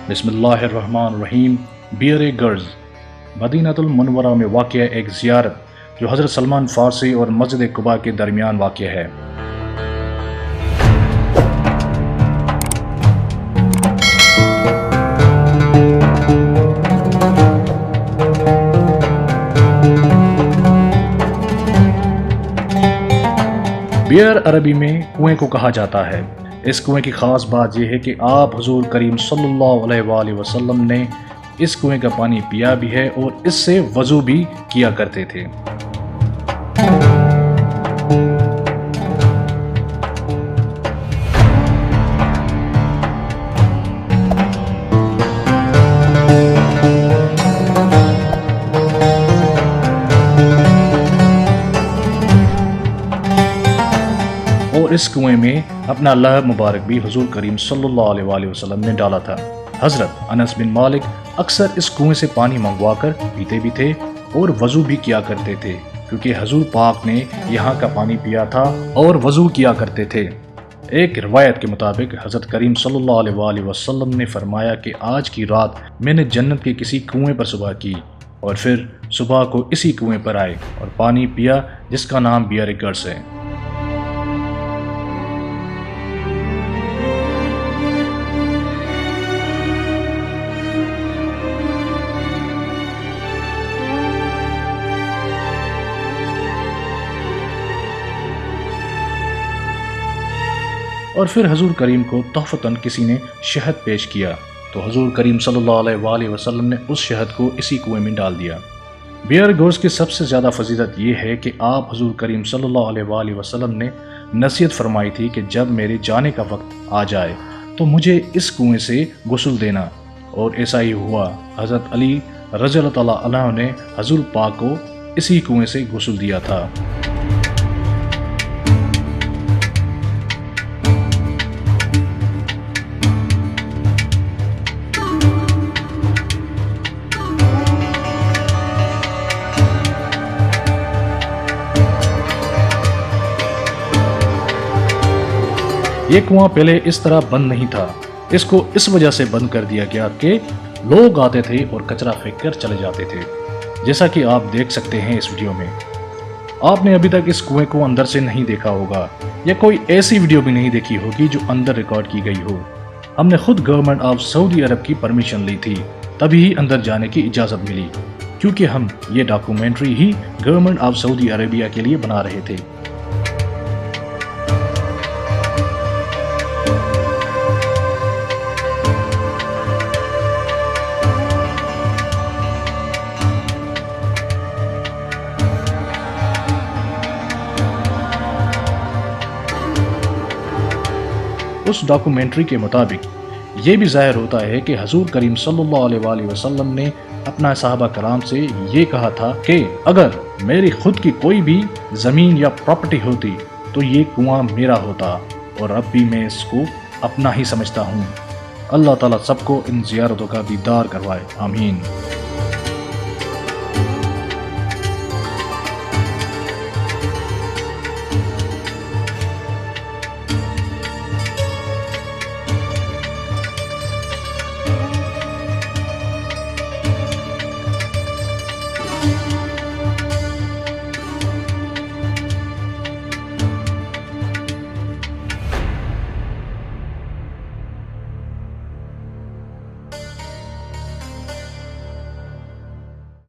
بسم اللہ الرحمن الرحیم۔ بئر گرز مدینہ المنورہ میں واقع ایک زیارت جو حضرت سلمان فارسی اور مسجد قباء کے درمیان واقع ہے۔ بئر عربی میں کنویں کو کہا جاتا ہے۔ اس کنویں کی خاص بات یہ ہے کہ آپ حضور کریم صلی اللہ علیہ وآلہ وسلم نے اس کنویں کا پانی پیا بھی ہے اور اس سے وضو بھی کیا کرتے تھے۔ اور اس کنویں میں اپنا لہب مبارک بھی حضور کریم صلی اللہ علیہ وآلہ وسلم نے ڈالا تھا۔ حضرت انس بن مالک اکثر اس کنویں سے پانی منگوا کر پیتے بھی تھے اور وضو بھی کیا کرتے تھے، کیونکہ حضور پاک نے یہاں کا پانی پیا تھا اور وضو کیا کرتے تھے۔ ایک روایت کے مطابق حضرت کریم صلی اللہ علیہ وآلہ وسلم نے فرمایا کہ آج کی رات میں نے جنت کے کسی کنویں پر صبح کی اور پھر صبح کو اسی کنویں پر آئے اور پانی پیا جس کا نام بئر گرز ہے۔ اور پھر حضور کریم کو تحفتاً کسی نے شہد پیش کیا تو حضور کریم صلی اللہ علیہ وآلہ وسلم نے اس شہد کو اسی کنویں میں ڈال دیا۔ بئر گرز کی سب سے زیادہ فضیلت یہ ہے کہ آپ حضور کریم صلی اللہ علیہ وآلہ وسلم نے نصیحت فرمائی تھی کہ جب میرے جانے کا وقت آ جائے تو مجھے اس کنویں سے غسل دینا، اور ایسا ہی ہوا۔ حضرت علی رضی اللہ تعالیٰ عنہ نے حضور پاک کو اسی کنویں سے غسل دیا تھا۔ یہ کنواں پہلے اس طرح بند نہیں تھا، اس کو اس وجہ سے بند کر دیا گیا کہ لوگ آتے تھے اور کچرا پھینک کر چلے جاتے تھے، جیسا کہ آپ دیکھ سکتے ہیں اس ویڈیو میں۔ آپ نے ابھی تک اس کنویں کو اندر سے نہیں دیکھا ہوگا یا کوئی ایسی ویڈیو بھی نہیں دیکھی ہوگی جو اندر ریکارڈ کی گئی ہو۔ ہم نے خود گورنمنٹ آف سعودی عرب کی پرمیشن لی تھی، تبھی اندر جانے کی اجازت ملی، کیونکہ ہم یہ documentary he government of Saudi Arabia کے لیے بنا رہے تھے۔ اس ڈاکومنٹری کے مطابق یہ بھی ظاہر ہوتا ہے کہ حضور کریم صلی اللہ علیہ وآلہ وسلم نے اپنا صحابہ کرام سے یہ کہا تھا کہ اگر میری خود کی کوئی بھی زمین یا پراپرٹی ہوتی تو یہ کنواں میرا ہوتا، اور اب بھی میں اس کو اپنا ہی سمجھتا ہوں۔ اللہ تعالیٰ سب کو ان زیارتوں کا دیدار کروائے، آمین۔